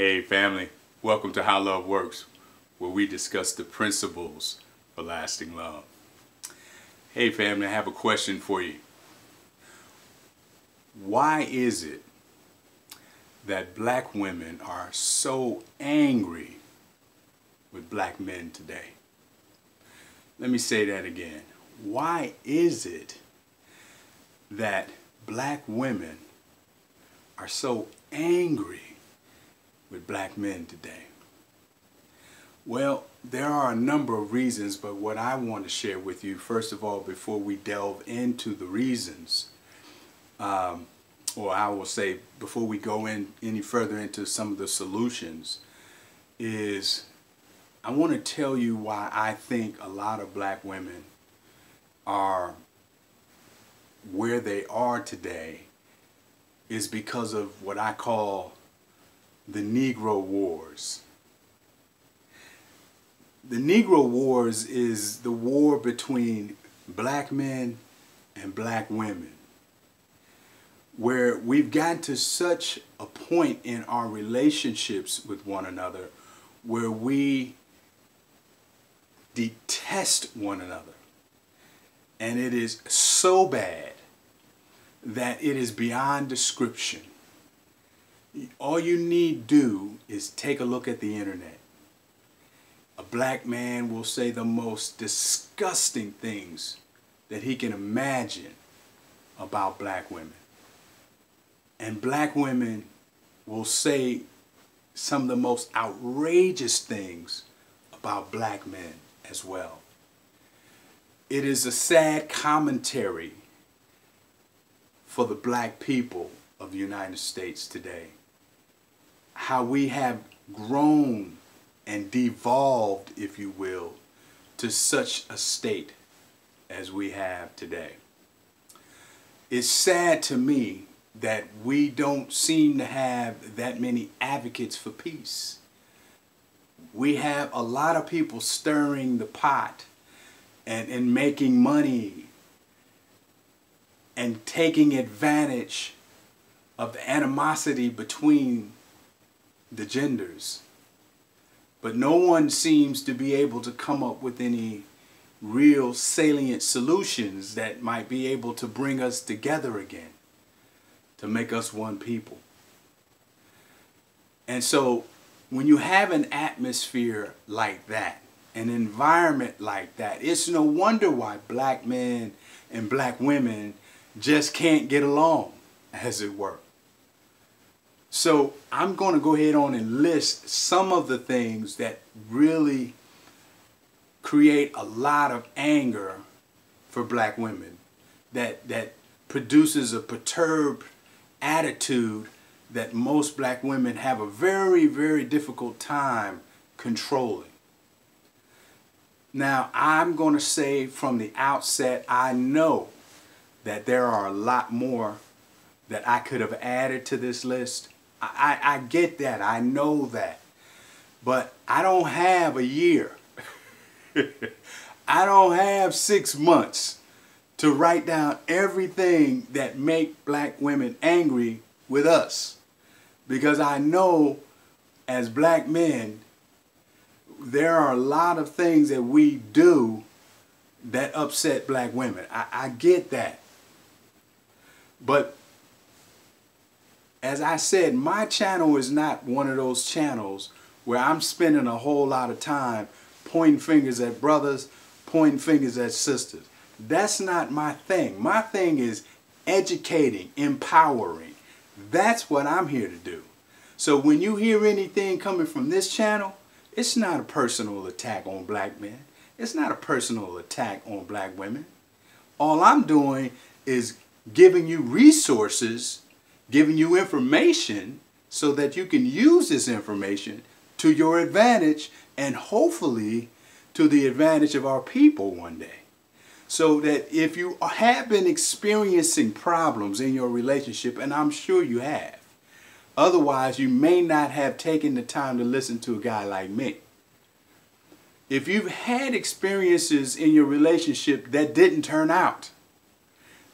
Hey family, welcome to How Love Works, where we discuss the principles for lasting love. Hey family, I have a question for you. Why is it that black women are so angry with black men today? Let me say that again. Why is it that black women are so angry with black men today? Well, there are a number of reasons, but what I want to share with you, first of all, before we delve into the reasons, or I will say before we go in any further into some of the solutions, is I want to tell you why I think a lot of black women are where they are today is because of what I call the Negro Wars. The Negro Wars is the war between black men and black women, where we've gotten to such a point in our relationships with one another where we detest one another. And it is so bad that it is beyond description. All you need do is take a look at the internet. A black man will say the most disgusting things that he can imagine about black women. And black women will say some of the most outrageous things about black men as well. It is a sad commentary for the black people of the United States today. How we have grown and devolved, if you will, to such a state as we have today. It's sad to me that we don't seem to have that many advocates for peace. We have a lot of people stirring the pot and making money and taking advantage of the animosity between the genders. But no one seems to be able to come up with any real salient solutions that might be able to bring us together again, to make us one people. And so when you have an atmosphere like that, an environment like that, it's no wonder why black men and black women just can't get along, as it were. So I'm going to go ahead on and list some of the things that really create a lot of anger for black women, that produces a perturbed attitude that most black women have a very, very difficult time controlling. Now, I'm going to say from the outset, I know that there are a lot more that I could have added to this list. I get that. I know that. But I don't have a year. I don't have 6 months to write down everything that make black women angry with us. Because I know as black men, there are a lot of things that we do that upset black women. I get that. But as I said, my channel is not one of those channels where I'm spending a whole lot of time pointing fingers at brothers, pointing fingers at sisters. That's not my thing. My thing is educating, empowering. That's what I'm here to do. So when you hear anything coming from this channel, it's not a personal attack on black men. It's not a personal attack on black women. All I'm doing is giving you resources, giving you information so that you can use this information to your advantage and hopefully to the advantage of our people one day. So that if you have been experiencing problems in your relationship, and I'm sure you have, otherwise you may not have taken the time to listen to a guy like me. If you've had experiences in your relationship that didn't turn out,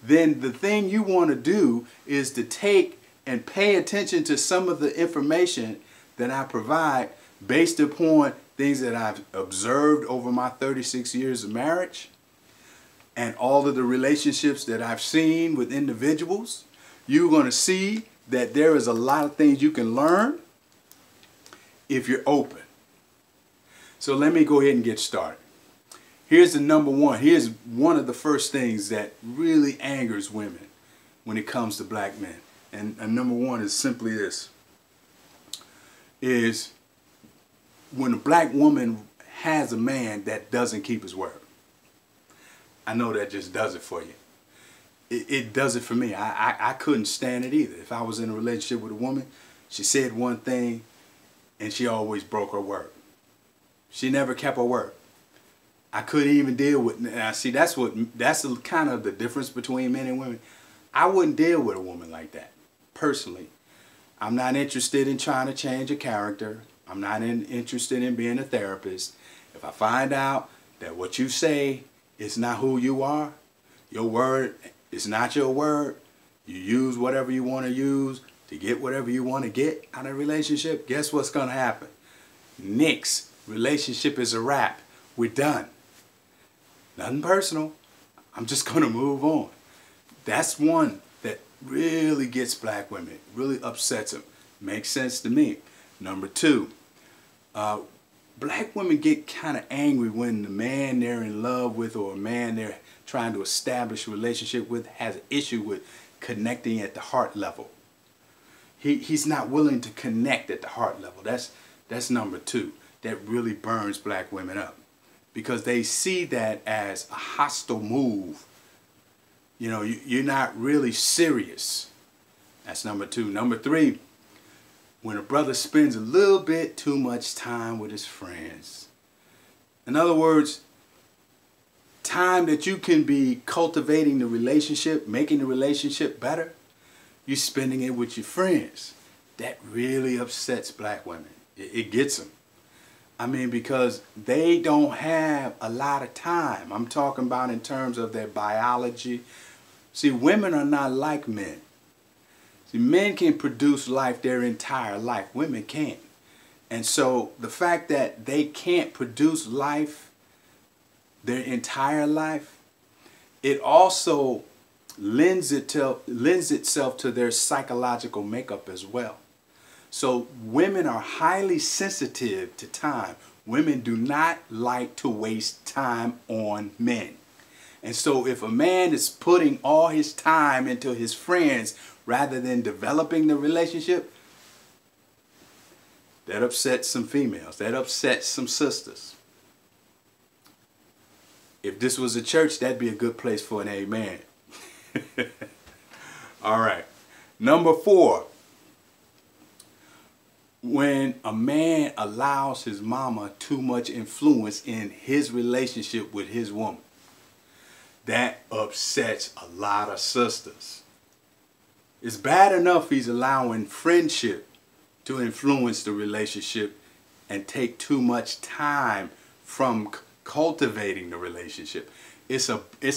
then the thing you want to do is to take and pay attention to some of the information that I provide based upon things that I've observed over my 36 years of marriage and all of the relationships that I've seen with individuals, you're going to see that there is a lot of things you can learn if you're open. So let me go ahead and get started. Here's the number one. Here's one of the first things that really angers women when it comes to black men. And number one is simply this, is when a black woman has a man that doesn't keep his word. I know that just does it for you. It does it for me. I couldn't stand it either. If I was in a relationship with a woman, she said one thing and she always broke her word. She never kept her word. I couldn't even deal with, now see, that's kind of the difference between men and women. I wouldn't deal with a woman like that, personally. I'm not interested in trying to change a character. I'm not interested in being a therapist. If I find out that what you say is not who you are, your word is not your word, you use whatever you want to use to get whatever you want to get out of a relationship, guess what's going to happen? Nix. Relationship is a wrap. We're done. Nothing personal. I'm just going to move on. That's one that really gets black women, really upsets them. Makes sense to me. Number two, black women get kind of angry when the man they're in love with or a man they're trying to establish a relationship with has an issue with connecting at the heart level. He's not willing to connect at the heart level. That's number two. That really burns black women up because they see that as a hostile move. You know, you're not really serious. That's number two. Number three, when a brother spends a little bit too much time with his friends. In other words, time that you can be cultivating the relationship, making the relationship better, you're spending it with your friends. That really upsets black women. It gets them. I mean, because they don't have a lot of time. I'm talking about in terms of their biology. See, women are not like men. See, men can produce life their entire life. Women can't. And so the fact that they can't produce life their entire life, it also lends itself to their psychological makeup as well. So women are highly sensitive to time. Women do not like to waste time on men. And so if a man is putting all his time into his friends rather than developing the relationship, that upsets some females. That upsets some sisters. If this was a church, that'd be a good place for an amen. All right. Number four. When a man allows his mama too much influence in his relationship with his woman, that upsets a lot of sisters. It's bad enough he's allowing friendship to influence the relationship and take too much time from cultivating the relationship. It's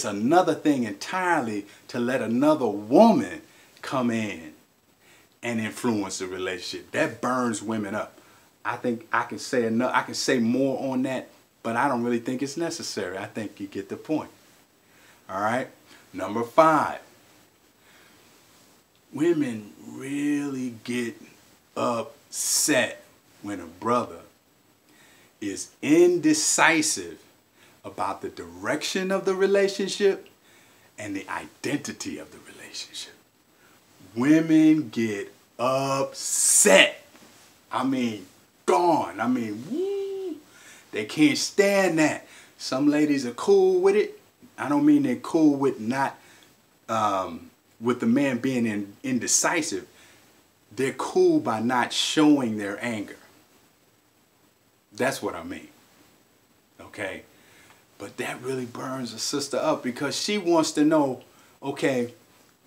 another thing entirely to let another woman come in and influence the relationship. That burns women up. I think I can say enough. I can say more on that, but I don't really think it's necessary. I think you get the point. All right. Number five. Women really get upset when a brother is indecisive about the direction of the relationship and the identity of the relationship. Women get upset. I mean, gone. I mean, woo. They can't stand that. Some ladies are cool with it. I don't mean they're cool with not, with the man being indecisive. They're cool by not showing their anger. That's what I mean. Okay? But that really burns a sister up because she wants to know, okay,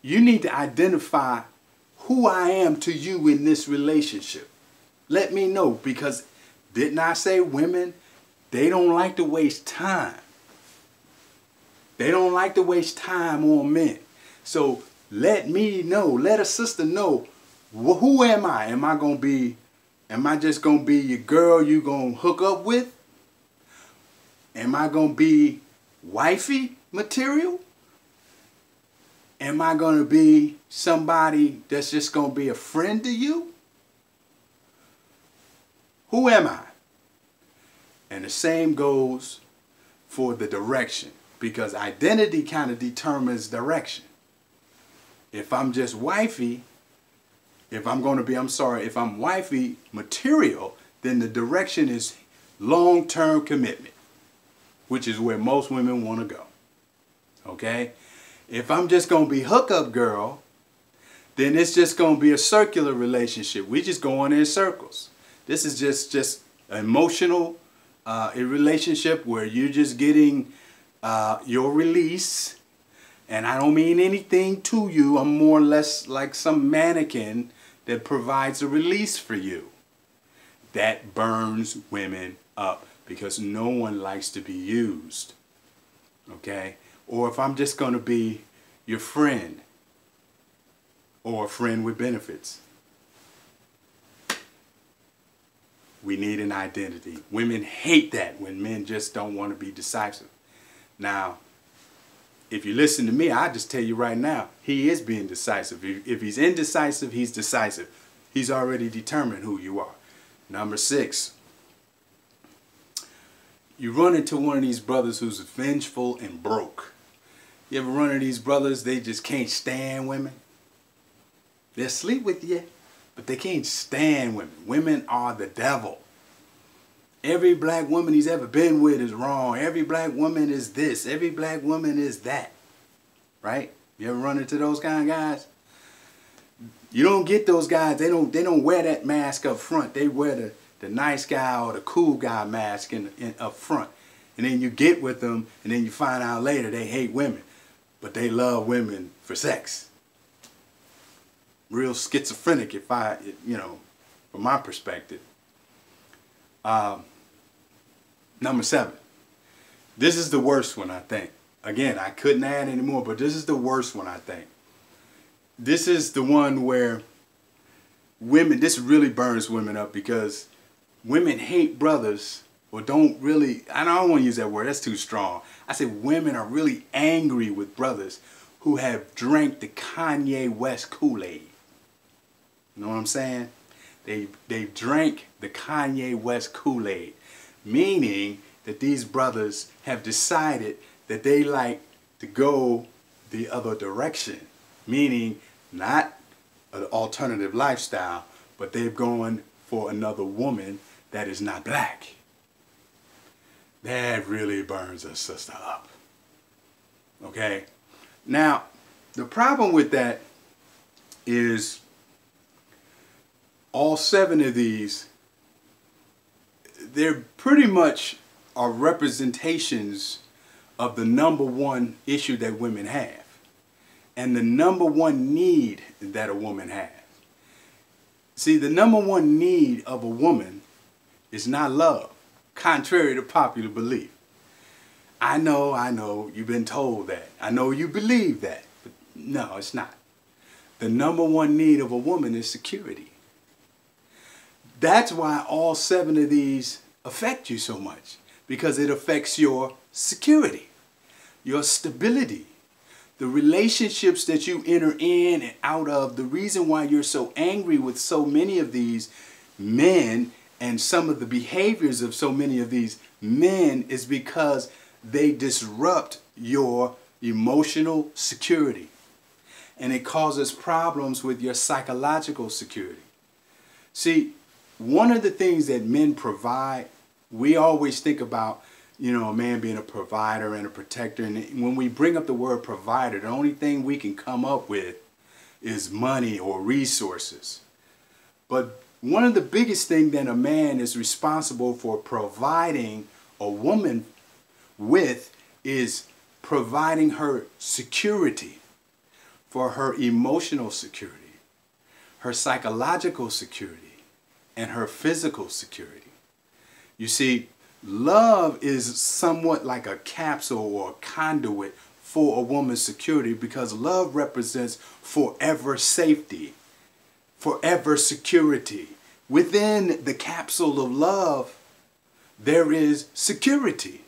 you need to identify who I am to you in this relationship. Let me know, because didn't I say women, they don't like to waste time. They don't like to waste time on men. So let me know, let a sister know, who am I? Am I going to be Am I just going to be your girl you going to hook up with? Am I going to be wifey material? Am I going to be somebody that's just going to be a friend to you? Who am I? And the same goes for the direction, because identity kind of determines direction. If I'm just wifey, if I'm wifey material, then the direction is long-term commitment, which is where most women want to go. Okay? If I'm just going to be hookup girl, then it's just going to be a circular relationship. We just go on in circles. This is just an emotional a relationship where you're just getting your release. And I don't mean anything to you. I'm more or less like some mannequin that provides a release for you. That burns women up because no one likes to be used. Okay? Or if I'm just going to be your friend or a friend with benefits. We need an identity. Women hate that when men just don't want to be decisive. Now, if you listen to me, I just tell you right now, he is being decisive. If he's indecisive, he's decisive. He's already determined who you are. Number 6, you run into one of these brothers who's vengeful and broke. You ever run into these brothers, they just can't stand women? They'll sleep with you, but they can't stand women. Women are the devil. Every black woman he's ever been with is wrong. Every black woman is this. Every black woman is that. Right? You ever run into those kind of guys? You don't get those guys. They don't wear that mask up front. They wear the nice guy or the cool guy mask in up front. And then you get with them, and then you find out later they hate women, but they love women for sex. Real schizophrenic, from my perspective. Number 7. This is the worst one, I think. Again, I couldn't add any more, but this is the worst one, I think. This is the one where women, this really burns women up because women hate brothers, or don't really, I don't want to use that word, that's too strong. I say women are really angry with brothers who have drank the Kanye West Kool-Aid. You know what I'm saying? They've drank the Kanye West Kool-Aid, meaning that these brothers have decided that they like to go the other direction, meaning not an alternative lifestyle, but they've gone for another woman that is not black. That really burns a sister up. Okay? Now, the problem with that is all 7 of these, they're pretty much are representations of the number 1 issue that women have and the number 1 need that a woman has. See, the number 1 need of a woman is not love, contrary to popular belief. I know, you've been told that. I know you believe that, but no, it's not. The number 1 need of a woman is security. That's why all 7 of these affect you so much, because it affects your security, your stability, the relationships that you enter in and out of. The reason why you're so angry with so many of these men and some of the behaviors of so many of these men is because they disrupt your emotional security, and it causes problems with your psychological security. See, one of the things that men provide, we always think about, a man being a provider and a protector. And when we bring up the word provider, the only thing we can come up with is money or resources. But one of the biggest things that a man is responsible for providing a woman with is providing her security, for her emotional security, her psychological security, and her physical security. You see, love is somewhat like a capsule or a conduit for a woman's security, because love represents forever safety, forever security, within the capsule of love, there is security.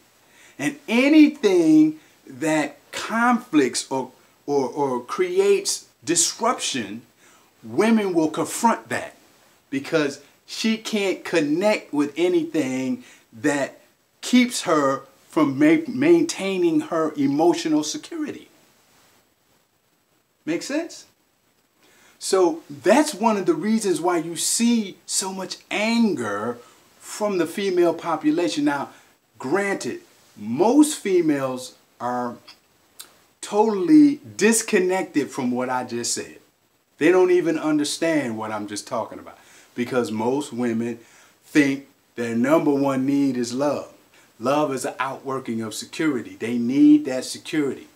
And anything that conflicts or creates disruption, women will confront that because she can't connect with anything that keeps her from maintaining her emotional security. Make sense? So that's one of the reasons why you see so much anger from the female population. Now, granted, most females are totally disconnected from what I just said. They don't even understand what I'm just talking about because most women think their number one need is love. Love is an outworking of security. They need that security.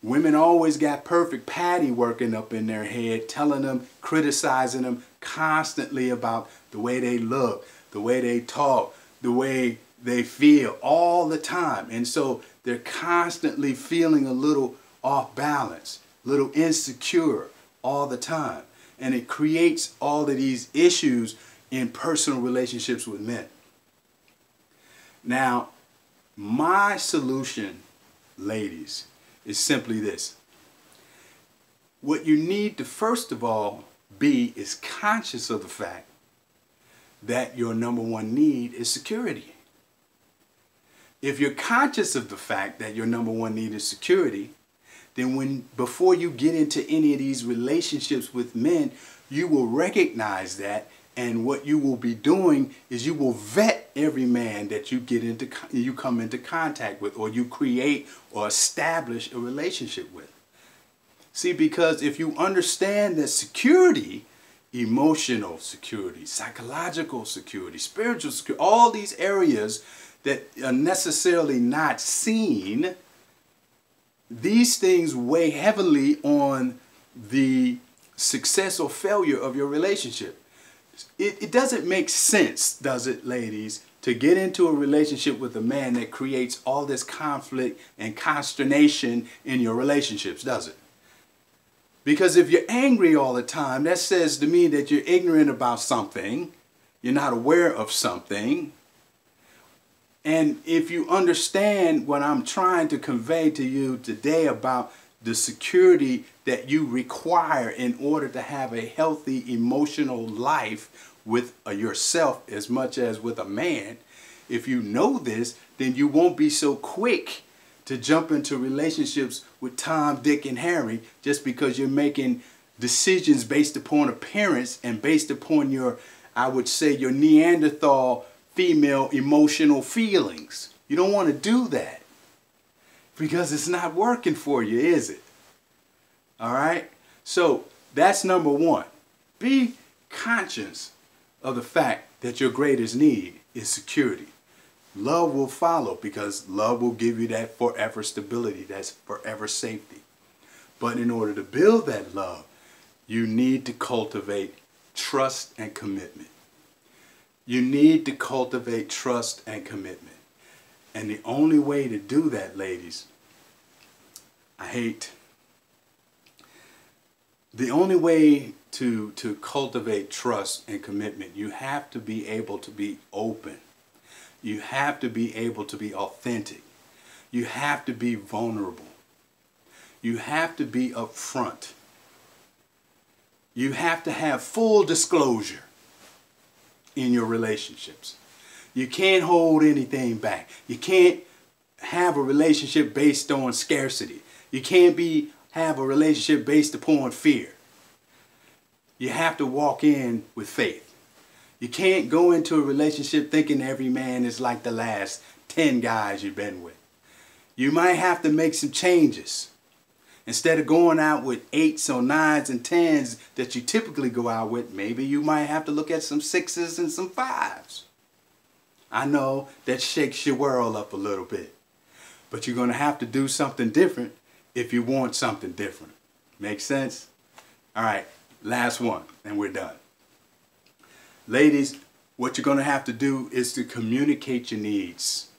Women always got perfect Patty working up in their head, telling them, criticizing them constantly about the way they look, the way they talk, the way they feel all the time. And so they're constantly feeling a little off balance, a little insecure all the time. And it creates all of these issues in personal relationships with men. Now, my solution, ladies, is simply this. What you need to first of all be is conscious of the fact that your number one need is security. If you're conscious of the fact that your number one need is security, then before you get into any of these relationships with men, you will recognize that, and what you will be doing is you will vet every man that you come into contact with, or you create or establish a relationship with. See, because if you understand that security, emotional security, psychological security, spiritual security, all these areas that are necessarily not seen, these things weigh heavily on the success or failure of your relationship. It doesn't make sense, does it, ladies, to get into a relationship with a man that creates all this conflict and consternation in your relationships, does it? Because if you're angry all the time, that says to me that you're ignorant about something, you're not aware of something. And if you understand what I'm trying to convey to you today about the security that you require in order to have a healthy emotional life with yourself as much as with a man, if you know this, then you won't be so quick to jump into relationships with Tom, Dick, and Harry just because you're making decisions based upon appearance and based upon your, I would say, your Neanderthal female emotional feelings. You don't want to do that because it's not working for you, is it? All right? So that's number one. Be conscious of the fact that your greatest need is security. Love will follow because love will give you that forever stability, that's forever safety. But in order to build that love, you need to cultivate trust and commitment. You need to cultivate trust and commitment. And the only way to do that, ladies, the only way to cultivate trust and commitment, you have to be able to be open. You have to be able to be authentic. You have to be vulnerable. You have to be upfront. You have to have full disclosure in your relationships. You can't hold anything back. You can't have a relationship based on scarcity. You can't have a relationship based upon fear. You have to walk in with faith. You can't go into a relationship thinking every man is like the last 10 guys you've been with. You might have to make some changes. Instead of going out with 8s or 9s and 10s that you typically go out with, maybe you might have to look at some 6s and some 5s. I know that shakes your world up a little bit, but you're going to have to do something different if you want something different. Make sense? All right, last one, and we're done. Ladies, what you're going to have to do is to communicate your needs.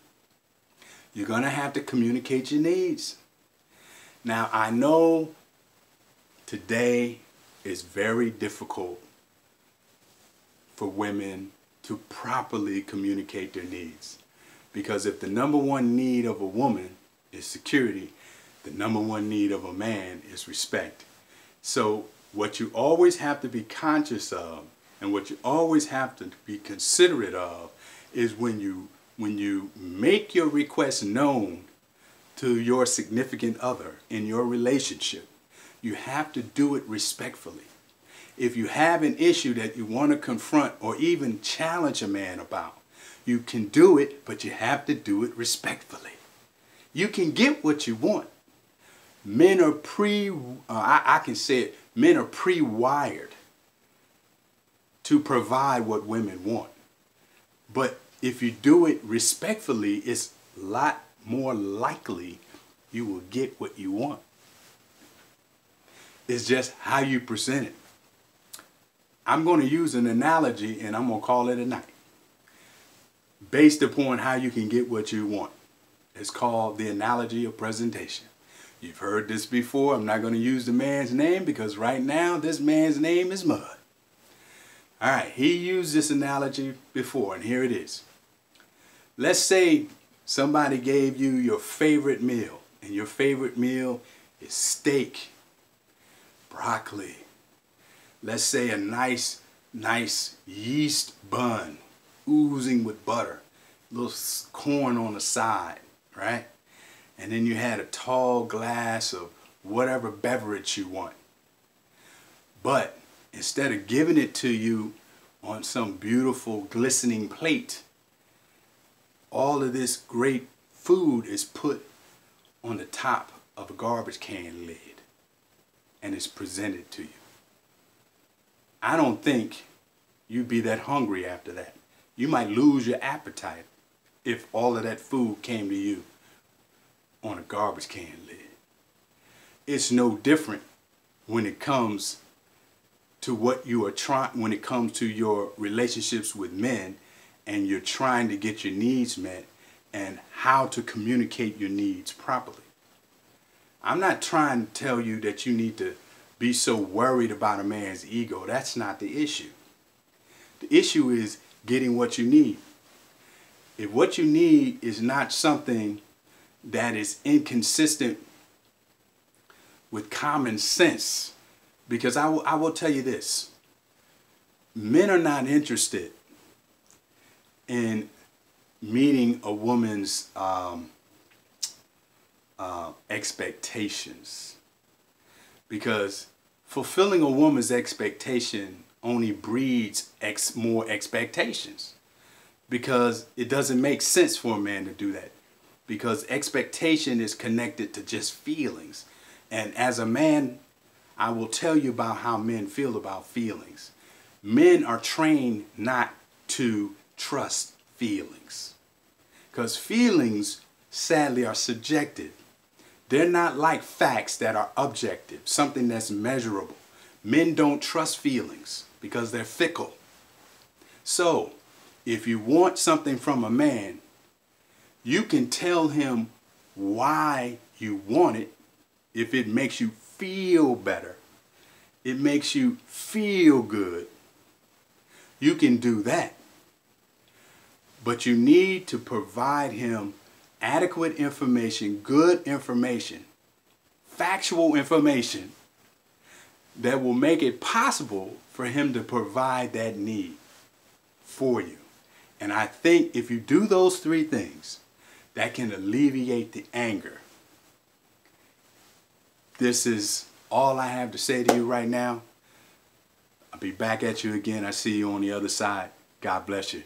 You're going to have to communicate your needs. Now, I know today is very difficult for women to properly communicate their needs. Because if the number one need of a woman is security, the number one need of a man is respect. So what you always have to be conscious of, and what you always have to be considerate of, is when you make your request known to your significant other in your relationship, you have to do it respectfully. If you have an issue that you want to confront or even challenge a man about, you can do it, but you have to do it respectfully. You can get what you want. Men are men are pre-wired to provide what women want. But if you do it respectfully, it's a lot more likely you will get what you want. It's just how you present it. I'm going to use an analogy, and I'm going to call it a night, based upon how you can get what you want. It's called the analogy of presentation. You've heard this before. I'm not going to use the man's name because right now this man's name is Mud. All right, he used this analogy before, and here it is. Let's say somebody gave you your favorite meal, and your favorite meal is steak, broccoli. Let's say a nice yeast bun, oozing with butter, a little corn on the side, right? And then you had a tall glass of whatever beverage you want. But instead of giving it to you on some beautiful glistening plate, all of this great food is put on the top of a garbage can lid and it's presented to you. I don't think you'd be that hungry after that. You might lose your appetite if all of that food came to you on a garbage can lid. It's no different when it comes to what you are when it comes to your relationships with men, and you're trying to get your needs met and how to communicate your needs properly. I'm not trying to tell you that you need to be so worried about a man's ego. That's not the issue. The issue is getting what you need. If what you need is not something that is inconsistent with common sense, because I will tell you this, men are not interested in meeting a woman's expectations, because fulfilling a woman's expectation only breeds more expectations, because it doesn't make sense for a man to do that, because expectation is connected to just feelings. And as a man, I will tell you about how men feel about feelings. Men are trained not to trust feelings, because feelings, sadly, are subjective. They're not like facts that are objective, something that's measurable. Men don't trust feelings because they're fickle. So, if you want something from a man, you can tell him why you want it. If it makes you feel better, it makes you feel good, you can do that. But you need to provide him adequate information, good information, factual information that will make it possible for him to provide that need for you. And I think if you do those three things, that can alleviate the anger. This is all I have to say to you right now. I'll be back at you again. I see you on the other side. God bless you.